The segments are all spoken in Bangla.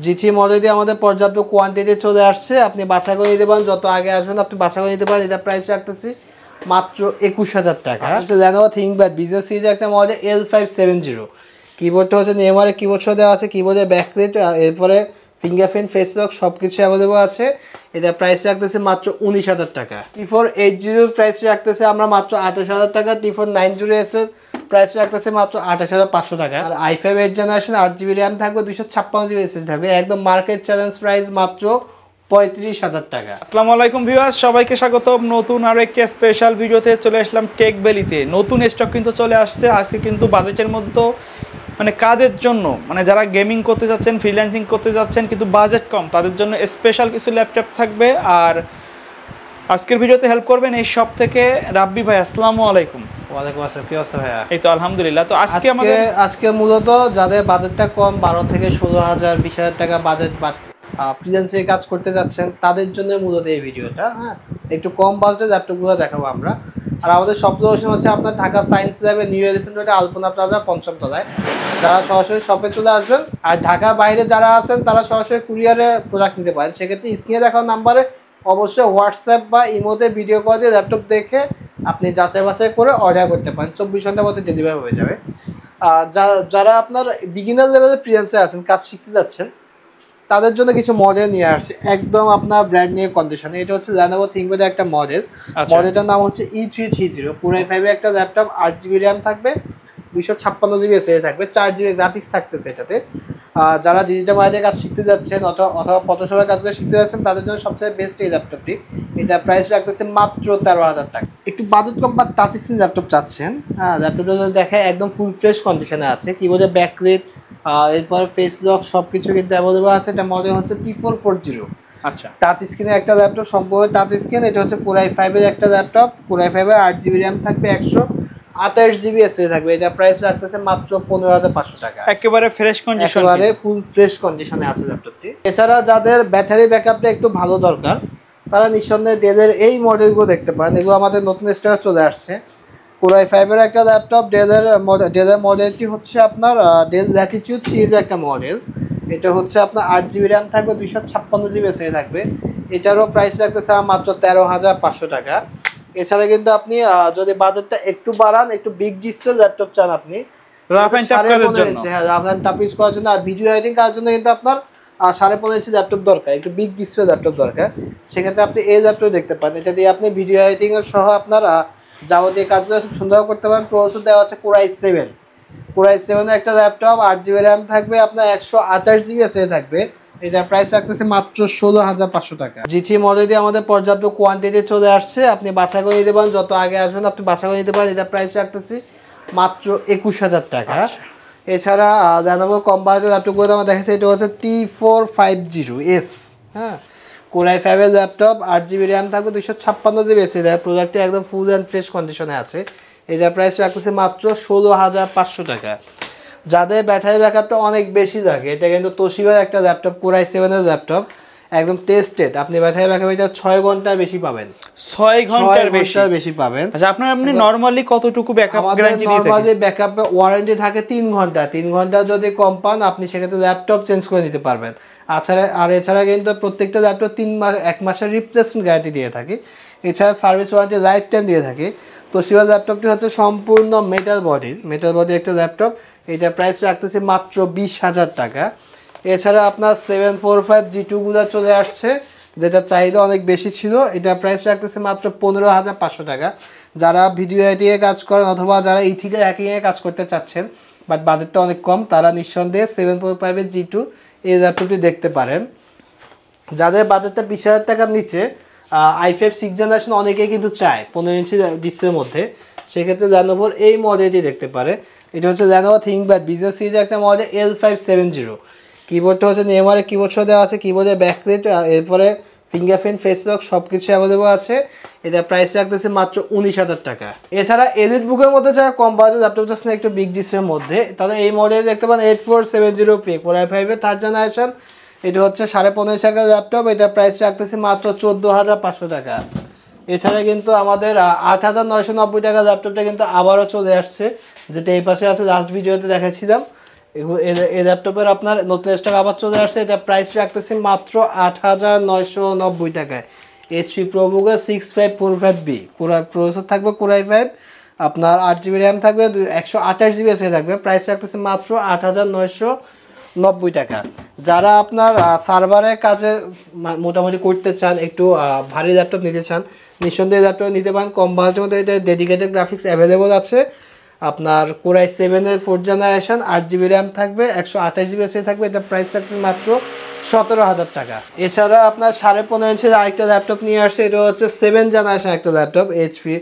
জি3 মডেল দিয়ে আমাদের পর্যাপ্ত কোয়ান্টিটি চলে আসছে, আপনি বাছাই করে নিতে পারেন। যত আগে আসবেন আপনি বাছাই করে নিতে পারেন। এটা প্রাইস রাখতেছি মাত্র 21,000 টাকা। Lenovo ThinkPad বিজনেস সিরিজের একটা মডেল L570। কিবোর্ডটা হচ্ছে নেইমারের কিবোর্ড সহ দেওয়া আছে, কিবোর্ডের ব্যাকলাইট, এরপরে ফিঙ্গারপ্রিন্ট, ফেস লক সব কিছু অ্যাভেলেবল আছে। এটা প্রাইস রাখতেছে মাত্র 19,000 টাকা। T480 প্রাইস রাখতেছে আমরা মাত্র 28,000 টাকা। T490S এর প্রাইস রাখতেছে মাত্র 28,500 টাকা। আর i5 8 জেনারেশন 8GB র্যাম থাকবে, 256GB SSD থাকবে, একদম মার্কেট চ্যালেঞ্জ প্রাইস মাত্র 35,000 টাকা। আসসালামু আলাইকুম ভিউয়ার্স, সবাইকে স্বাগতম নতুন আরো একটি স্পেশাল ভিডিওতে। চলে আসলাম টেক ভ্যালিতে। নতুন স্টক কিন্তু চলে আসছে আজকে, কিন্তু বাজেটের মধ্যে মানে কাজের জন্য, মানে যারা গেমিং করতে যাচ্ছেন, ফ্রিল্যান্সিং করতে যাচ্ছেন কিন্তু বাজেট কম, তাদের জন্য স্পেশাল কিছু ল্যাপটপ থাকবে। আর আজকের ভিডিওতে হেল্প করবেন এই শপ থেকে রাব্বি ভাই। আসসালামু আলাইকুম। ওয়ালাইকুম আসসালাম, কি অবস্থা ভাইয়া? এই তো আলহামদুলিল্লাহ। তো আজকে মূলত যাদের বাজেটটা কম, 12 থেকে 16,000 20,000 টাকা বাজেট, বাট ফ্রিল্যান্সে কাজ করতে যাচ্ছেন, তাদের জন্য মূলত এই ভিডিওটা। হ্যাঁ, একটু কম বাজেটে ল্যাপটপগুলো দেখাবো আমরা। আর আমাদের শপ লোকেশন হচ্ছে আপনার ঢাকা সায়েন্স ল্যাবে, নিউ এলিফ্যান্ট রোডে, আলপনা প্লাজা, 5ম তলায়। যারা সরাসরি শপে চলে আসবেন, আর ঢাকা বাইরে যারা আছেন তারা সরাসরি কুরিয়ারে প্রোডাক্ট নিতে পারেন। সেক্ষেত্রে স্ক্রিনে দেখানো নাম্বারে অবশ্যই হোয়াটসঅ্যাপ বা ইমোতে ভিডিও কল দিয়ে ল্যাপটপ দেখে আপনি যাচাই বাছাই করে অর্ডার করতে পারেন। 24 ঘন্টার মধ্যে ডেলিভারি হয়ে যাবে। যারা আপনার বিগিনার লেভেলে ফ্রিল্যান্সে আছেন, কাজ শিখতে যাচ্ছেন, তাদের জন্য কিছু মডেল নিয়ে আসছে একদম আপনার ব্র্যান্ড নিউ কন্ডিশনে। এটা হচ্ছে Lenovo ThinkPad একটা মডেল। মডেলটার নাম হচ্ছে E330। পুরো 5 একটা ল্যাপটপ, 8GB র্যাম থাকবে, 256GB SSD থাকবে, 4GB গ্রাফিক্স থাকতেছে এটাতে। যারা ডিজিটাল মার্কেটে কাজ শিখতে যাচ্ছেন অথবা ফটোশপের কাজগুলো শিখতে যাচ্ছেন, তাদের জন্য সবচেয়ে বেস্ট এই ল্যাপটপটি। এটা প্রাইস রাখতেছে মাত্র 13,000 টাকা। একটু বাজেট কম বা টাচ স্ক্রিন ল্যাপটপ চাচ্ছেন, হ্যাঁ, ল্যাপটপটা যদি দেখে একদম ফুল ফ্রেশ কন্ডিশনে আছে। কিবোর্ডে ব্যাকলাইট, এরপর ফেস লক সব কিছু কিন্তু অ্যাভেলেবল আছে। এটা মডেল হচ্ছে T440। আচ্ছা, টাচ স্ক্রিনে একটা ল্যাপটপ, সম্পূর্ণ টাচ স্ক্রিন। এটা হচ্ছে Core i5 এর একটা ল্যাপটপ। Core i5 এর 8GB র্যাম থাকবে, 128GB SSD থাকবে। এটা প্রাইস রাখতেছে মাত্র 15,500 টাকা। একেবারে ফ্রেশ কন্ডিশন, একেবারে ফুল ফ্রেশ কন্ডিশনে আছে ল্যাপটপটি। এছাড়া যাদের ব্যাটারি ব্যাকআপটা একটু ভালো দরকার, তারা নিঃসন্দেহে ডেলের এই মডেলগুলো দেখতে পারেন। এগুলো আমাদের নতুন স্টকে চলে আসছে। Core i5 এর একটা ল্যাপটপ, ডেলের মডেলটি হচ্ছে আপনার ডেল ল্যাটিটিউড সিরিজের একটা মডেল। এটা হচ্ছে আপনার 8GB র্যাম থাকবে, 256GB SSD থাকবে। এটারও প্রাইস রাখতেছে মাত্র 13,500 টাকা। এছাড়া কিন্তু আপনি যদি বাজেটটা একটু বাড়ান, একটু বিগ ডিসপ্লে ল্যাপটপ চান আপনি, রাফ এন্ড টাফ করার জন্য, হ্যাঁ, রাফ এন্ড টাফ ইউজ করার জন্য আর ভিডিও এডিটিং করার জন্য কিন্তু আপনার 15.5 ইঞ্চি ল্যাপটপ দরকার, একটু বিগ ডিসপ্লে ল্যাপটপ দরকার। সেক্ষেত্রে আপনি এই ল্যাপটপ দেখতে পারেন। এটা দিয়ে আপনি ভিডিও এডিটিং এর সহ আপনার যাবতীয় কাজগুলো খুব সুন্দর করতে পারেন। প্রসেসর দেওয়া আছে Core i7। Core i7 এর একটা ল্যাপটপ, 8GB র্যাম থাকবে, আপনার 128GB SSD থাকবে। এটা প্রাইস রাখতেছে মাত্র 16,500 টাকা। জি3 মডেল দিয়ে আমাদের পর্যাপ্ত কোয়ান্টিটি চলে আসছে, আপনি বাছাই করে নিতে পারেন। যত আগে আসবেন আপনি বাছাই করে নিতে পারেন। এটা প্রাইস রাখতেছি মাত্র 21,000 টাকা। এছাড়া Lenovo কম বাজেটের ল্যাপটপগুলো আমরা দেখেছি। এটা হচ্ছে T450S। হ্যাঁ, Core i5 এর ল্যাপটপ, 8GB র্যাম থাকবে, 256GB SSD। প্রোডাক্টটি একদম ফুল অ্যান্ড ফ্রেশ কন্ডিশনে আছে। এটা প্রাইস রাখতেছে মাত্র 16,500 টাকা। যাদের ব্যাটারি ব্যাকআপটা অনেক বেশি থাকে, এটা কিন্তু তোশিবার একটা ল্যাপটপ, Core i7 এর ল্যাপটপ, একদম টেস্টেড। আপনি ব্যাটারি ব্যাকআপ এটা 6 ঘন্টার বেশি পাবেন, 6 ঘন্টার বেশি পাবেন। আচ্ছা, আপনার আপনি নরমালি কতটুকু ব্যাকআপ গ্যারান্টি দিয়ে থাকেন? নরমালি ব্যাকআপে ওয়ারেন্টি থাকে 3 ঘন্টা। 3 ঘন্টা যদি কম পান, আপনি সেক্ষেত্রে ল্যাপটপ চেঞ্জ করে নিতে পারবেন। এছাড়া কিন্তু প্রত্যেকটা ল্যাপটপ 1 মাসের রিপ্লেসমেন্ট গ্যারান্টি দিয়ে থাকি। এছাড়া সার্ভিস ওয়ারেন্টি লাইফ টাইম দিয়ে থাকি। তোশিবা ল্যাপটপটি হচ্ছে সম্পূর্ণ মেটাল বডির একটা ল্যাপটপ। এটা প্রাইস রাখতেছে মাত্র 20,000 টাকা। এছাড়া আপনার 745G2গুলো চলে আসছে, যেটা চাহিদা অনেক বেশি ছিল। এটা প্রাইস রাখতেছে মাত্র 15,500 টাকা। যারা ভিডিও এডিটিংয়ে কাজ করেন অথবা যারা ইথিক্যাল হ্যাকিংয়ে কাজ করতে চাচ্ছেন, বাট বাজেটটা অনেক কম, তারা নিঃসন্দেহে 745G2 এই ল্যাপটপটি দেখতে পারেন। যাদের বাজেটটা 20,000 টাকার নিচে, i5 6 জেনারেশন অনেকেই কিন্তু চায় 15 ইঞ্চি ডিসপ্লের মধ্যে, সেক্ষেত্রে Lenovoর এই মডেলটি দেখতে পারে। এটা হচ্ছে Lenovo ThinkPad বিজনেস সিরিজের একটা মডেল L570। কিবোর্ডটা হচ্ছে নেইমারের কিবোর্ড সহ দেওয়া আছে, কিবোর্ডের ব্যাকলাইট, এরপরে ফিঙ্গারপ্রিন্ট, ফেস লক সব কিছু অ্যাভেলেবল আছে। এটা প্রাইস রাখতেছে মাত্র 19,000 টাকা। এছাড়া এলিট বুকের মধ্যে যারা কম বাজেট ল্যাপটপ চাচ্ছেন একটু বিগ ডিসপ্লের মধ্যে, তাদের এই মডেল দেখতে পান 8470P Core i5 এর 3rd জেনারেশন। এটা হচ্ছে 15.5 টাকার ল্যাপটপ। এটা প্রাইস রাখতেছে মাত্র 14,500 টাকা। এছাড়া কিন্তু আমাদের 8,990 টাকার ল্যাপটপটা কিন্তু আবারও চলে আসছে, যেটা এই পাশে আছে, লাস্ট ভিডিওতে দেখাচ্ছিলাম। এই ল্যাপটপের আপনার নতুন স্টক আবার চলে আসছে, এটা প্রাইস রাখতেছি মাত্র 8,990 টাকায়। এইচপি প্রোবুকে 6545B প্রসেসর থাকবে কোরাই 5, আপনার 8 GB র্যাম থাকবে, 128 GB এসে থাকবে, প্রাইস রাখতেছি মাত্র 8,990 টাকা। যারা আপনার সার্ভারে কাজে মোটামুটি করতে চান, একটু ভারী ল্যাপটপ নিতে চান, নিঃসন্দেহে ল্যাপটপ নিতে পারেন। কম বাজেটের মধ্যে এটা ডেডিকেটেড গ্রাফিক্স অ্যাভেলেবল আছে। আপনার কোরাই 7-এর 4th জেনারেশন, 8 GB র্যাম থাকবে, 128 GB এসে থাকবে, এটা প্রাইস রাখতেছি মাত্র 17,000 টাকা। এছাড়া আপনার 15.5 ইঞ্চির আরেকটা ল্যাপটপ নিয়ে আসছে, এটা হচ্ছে 7th জেনারেশন একটা ল্যাপটপ এইচপি,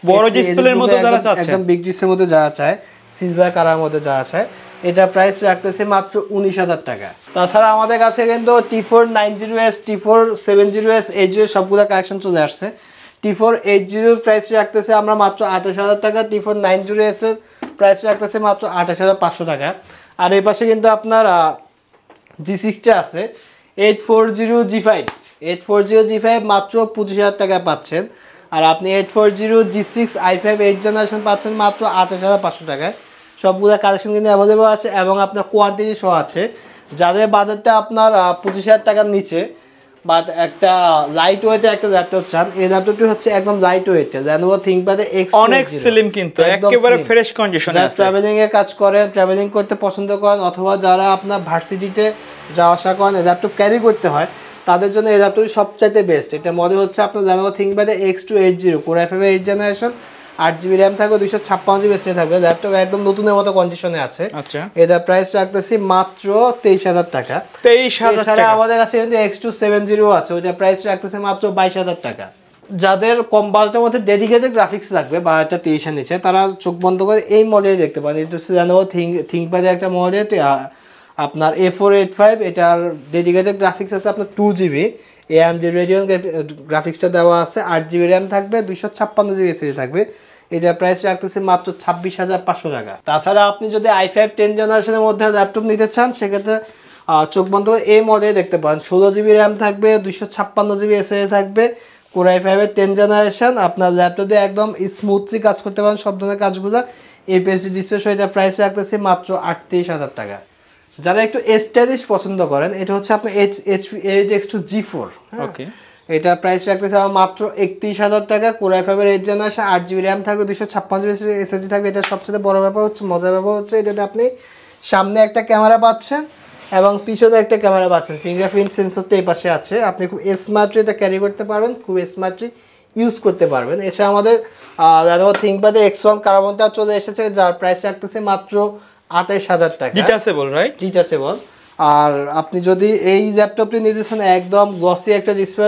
বড় ডিসপ্লের মধ্যে যারা চাচ্ছে, একদম বিগ ডিসপ্লের মধ্যে যারা চায়, সিলভার কালার মধ্যে যারা চায়, এটা প্রাইস রাখতেছে মাত্র 19,000 টাকা। তাছাড়া আমাদের কাছে কিন্তু T4 90S, T4 70S, 80 সবগুলো কালেকশন চলে আসছে। T4 80 প্রাইস রাখতেছে আমরা মাত্র 28,000 টাকা, T4 90S এর প্রাইস রাখতেছে মাত্র 28,500 টাকা। আর এই পাশে কিন্তু আপনার G60 আছে 840G5 মাত্র 25,000 টাকায় পাচ্ছেন। আর আপনি 840G6 i5 8th জেনারেশন পাচ্ছেন মাত্র 28,500 টাকায়। সবগুলো কালেকশন কিন্তু অ্যাভেলেবল আছে এবং আপনার কোয়ান্টিটি সহ আছে। যাদের বাজেটটা আপনার 25,000 টাকার নিচে, বাট একটা লাইট ওয়েটের একটা ল্যাপটপ চান, এই ল্যাপটপটি হচ্ছে একদম লাইট ওয়েটের Lenovo ThinkPad X, অনেক স্লিম কিন্তু একেবারে ফ্রেশ কন্ডিশনে আছে। ট্রাভেলিং এর কাজ করেন, ট্রাভেলিং করতে পছন্দ করেন, অথবা যারা আপনার ভার্সিটিতে যাওয়া আসা করেন, এই ল্যাপটপ ক্যারি করতে হয়, তাদের জন্য এই ল্যাপটপটি সবচাইতে বেস্ট। এটা মডেল হচ্ছে আপনার Lenovo ThinkPad X280 Core i5 8th generation, 8 GB RAM থাকবে, 256 GB এসে থাকবে, ল্যাপটপ একদম নতুনের মতো কন্ডিশনে আছে। আচ্ছা, এটা প্রাইস রাখতেছি মাত্র 23,000 টাকা। 23,000 টাকা। আমাদের কাছে কিন্তু X270 আছে, ওইটা প্রাইস রাখতেছে মাত্র 22,000 টাকা। যাদের কম বাজেটের মধ্যে ডেডিকেটেড গ্রাফিক্স লাগবে বা একটা 23 নিচে, তারা চোখ বন্ধ করে এই মডেল দেখতে পারেন। এটা হচ্ছে Lenovo ThinkPad একটা মডেল, আপনার A485, এটার ডেডিকেটেড গ্রাফিক্স আছে আপনার 2GB, AMD Radeon গ্রাফিক্সটা দেওয়া আছে, 8 GB র্যাম থাকবে, 256 GB এসএসডি থাকবে, এটা প্রাইস রাখতেছে মাত্র 26,500 টাকা। তাছাড়া আপনি যদি i5 10th জেনারেশনের মধ্যে ল্যাপটপ নিতে চান, সেক্ষেত্রে চোখ বন্ধ করে এই মডেল দেখতে পারেন। 16 GB র্যাম থাকবে, 256 GB এসএসডি থাকবে, Core i5 এর 10th জেনারেশন, আপনার ল্যাপটপ দিয়ে একদম স্মুথলি কাজ করতে পারেন সব ধরনের কাজগুলো। APS-C ডিসপ্লে সহ এটা প্রাইস রাখতেছে মাত্র 38,000 টাকা। যারা একটু স্টাইলিশ পছন্দ করেন, এটা হচ্ছে আপনার HP X2 G4, ওকে, এটা প্রাইস রাখতেছে আমার মাত্র 31,000 টাকা। Core i5 এর 8th জেনারেশন, 8 GB র্যাম থাকবে, 256 GB এসএসডি থাকবে। এটা সবচেয়ে বড় ব্যাপার হচ্ছে, মজার ব্যাপার হচ্ছে, এটাতে আপনি সামনে একটা ক্যামেরা পাচ্ছেন এবং পিছনে একটা ক্যামেরা পাচ্ছেন, ফিঙ্গারপ্রিন্ট সেন্সরটা এই পাশে আছে। আপনি খুব স্মার্টলি এটা ক্যারি করতে পারবেন, খুব স্মার্টলি ইউজ করতে পারবেন। এছাড়া আমাদের Lenovo ThinkPad X1 কার্বনটা চলে এসেছে, যার প্রাইস রাখতেছে মাত্র 28,000 টাকা। Detachable, right? ডিটাচেবল। আর আপনি যদি এই ল্যাপটপটি নিতে চান, একদম গ্লসি একটা ডিসপ্লে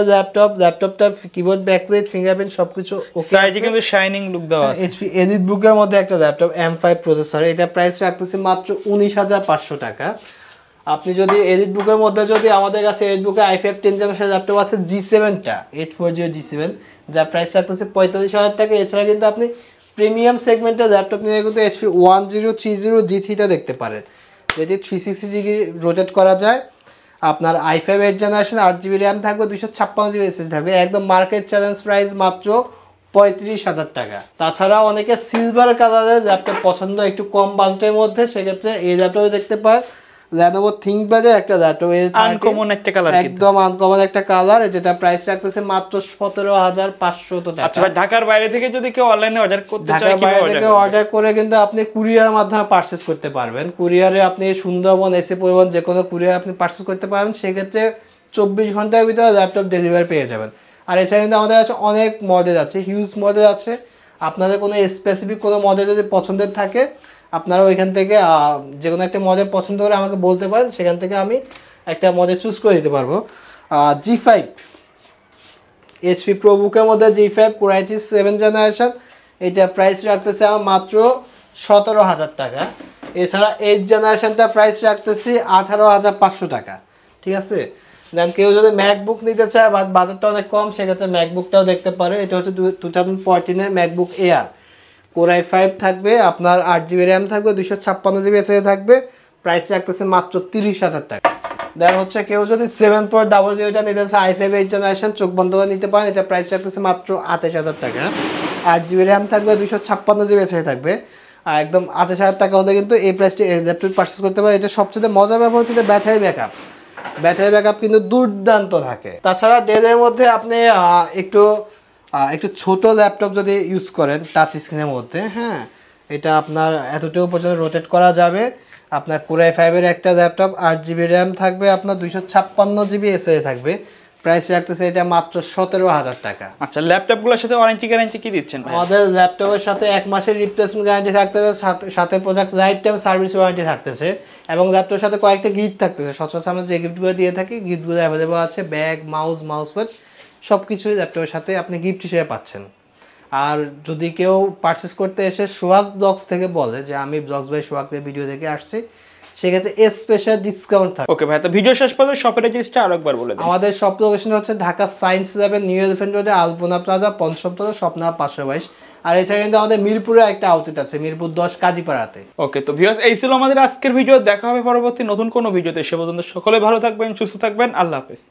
ল্যাপটপটা কিবোর্ড, ব্যাকলাইট, ফিঙ্গারপ্রিন্ট সবকিছু ওকে, সাইডে কিন্তু শাইনিং লুক দেওয়া আছে। HP EliteBook-এর মধ্যে একটা ল্যাপটপ, M5 প্রসেসর, এটা প্রাইস রাখতেছে মাত্র 19,500 টাকা। আপনি যদি EliteBook-এর মধ্যে যদি আমাদের কাছে EliteBook-এ i5 10th জেনারেশন ল্যাপটপ আছে G7টা 840G7, যার প্রাইস রাখতেছে 45,000 টাকা। এছাড়া কিন্তু আপনি প্রিমিয়াম সেগমেন্টের ল্যাপটপ নিয়ে কিন্তু HP 1030G3টা দেখতে পারেন, যেটি 360 ডিগ্রি রোটেট করা যায়। আপনার i5 8th generation, 8 GB RAM থাকবে, 256 GB এসএসডি থাকবে, একদম মার্কেট চ্যালেঞ্জ প্রাইস মাত্র 35,000 টাকা। তাছাড়া অনেকে সিলভার কালারের ল্যাপটপ পছন্দ, একটু কম বাজেটের মধ্যে, সেক্ষেত্রে এই ল্যাপটপে দেখতে পারেন Lenovo ThinkPad এর একটা ল্যাপটপ, আনকমন একটা কালার, একদম আনকমন একটা কালার, যেটা প্রাইস রাখতেছে মাত্র 17,500 টাকা। আচ্ছা ভাই, ঢাকার বাইরে থেকে যদি কেউ অনলাইনে অর্ডার করতে চায়, ঢাকার বাইরে কিভাবে থেকে অর্ডার করে কিন্তু আপনি কুরিয়ারের মাধ্যমে পারচেজ করতে পারবেন। কুরিয়ারে আপনি সুন্দরবন, এসি পরিবহন, যে কোনো কুরিয়ার আপনি পারচেজ করতে পারবেন, সেক্ষেত্রে 24 ঘন্টার ভিতরে ল্যাপটপ ডেলিভারি পেয়ে যাবেন। আর এছাড়া কিন্তু আমাদের কাছে অনেক মডেল আছে, হিউজ মডেল আছে। আপনাদের কোনো স্পেসিফিক কোনো মডেল যদি পছন্দের থাকে, আপনারা ওইখান থেকে যে কোনো একটা মডেল পছন্দ করে আমাকে বলতে পারেন, সেখান থেকে আমি একটা মডেল চুজ করে দিতে পারবো। G5 HP ProBook-এর মধ্যে G5 Core i3 7th generation, এটা প্রাইস রাখতেছে আমার মাত্র 17,000 টাকা। এছাড়া 8th জেনারেশনটা প্রাইস রাখতেছি 18,500 টাকা, ঠিক আছে। দেন কেউ যদি ম্যাকবুক নিতে চায়, বাট বাজেটটা অনেক কম, সেক্ষেত্রে ম্যাকবুকটাও দেখতে পারে। এটা হচ্ছে 2014-এর ম্যাকবুক এয়ার, Core i5 থাকবে, আপনার 8 GB র্যাম থাকবে, 256 GB এসএসডি থাকবে, প্রাইস রাখতেছে মাত্র 30,000 টাকা। দেন হচ্ছে কেউ যদি 7 Pro 008টা নিতে চায়, i5 8th জেনারেশন, চোখ বন্ধ করে নিতে পারেন, এটা প্রাইস রাখতেছে মাত্র 28,000 টাকা। 8 GB র্যাম থাকবে, 256 GB এসএসডি থাকবে, একদম 28,000 টাকা হলে কিন্তু এই প্রাইসটি ল্যাপটপ পারচেস করতে পারে। এটা সবচেয়ে মজার ব্যাপার হচ্ছে যে ব্যাটারি ব্যাকআপ কিন্তু দুর্দান্ত থাকে। তাছাড়া ডেলের মধ্যে আপনি একটু ছোট ল্যাপটপ যদি ইউজ করেন টাচ স্ক্রিনের মধ্যে, হ্যাঁ, এটা আপনার এতটুকু পর্যন্ত রোটেট করা যাবে। আপনার Core i5 এর একটা ল্যাপটপ, 8GB র্যাম থাকবে, আপনার 256GB এসএসডি থাকবে। প্রাইস রাখতেছে এটা মাত্র 17,000 টাকা। আচ্ছা, ল্যাপটপগুলোর সাথে ওয়ারেন্টি গ্যারান্টি কি দিচ্ছেন ভাই? আমাদের ল্যাপটপের সাথে 1 মাসের রিপ্লেসমেন্ট গ্যারান্টি থাকতেছে, সাথে product life time service warranty থাকতেছে, এবং ল্যাপটপের সাথে কয়েকটা গিফট থাকতেছে। সচরাচর আমরা যে গিফটগুলো দিয়ে থাকি, গিফটগুলো অ্যাভেলেবল আছে, ব্যাগ, মাউস প্যাড সব কিছুই ল্যাপটপের সাথে আপনি গিফট হিসেবে পাচ্ছেন। আর যদি কেউ পারচেস করতে এসে সোহাগ ব্লগস থেকে বলে যে আমি ব্লগস বাই সোহাগদের ভিডিও দেখে আসছি, সেক্ষেত্রে স্পেশাল ডিসকাউন্ট থাকে। ওকে ভাই, তো ভিডিও শেষ পর্যন্ত শপের অ্যাড্রেসটা আরেকবার বলে দিন। আমাদের শপ লোকেশন হচ্ছে ঢাকা সায়েন্স ল্যাবের নিউ এলিফ্যান্ট রোডে আলপনা প্লাজা, পঞ্চম তলা, স্বপ্না 522। আর এছাড়া কিন্তু আমাদের মিরপুরে একটা আউটলেট আছে, মিরপুর 10 কাজীপাড়াতে। ওকে, তো ভিউয়ার্স, এই ছিল আমাদের আজকের ভিডিও। দেখা হবে পরবর্তী নতুন কোনো ভিডিওতে। সে পর্যন্ত সকলে ভালো থাকবেন, সুস্থ থাকবেন। আল্লাহ হাফেজ।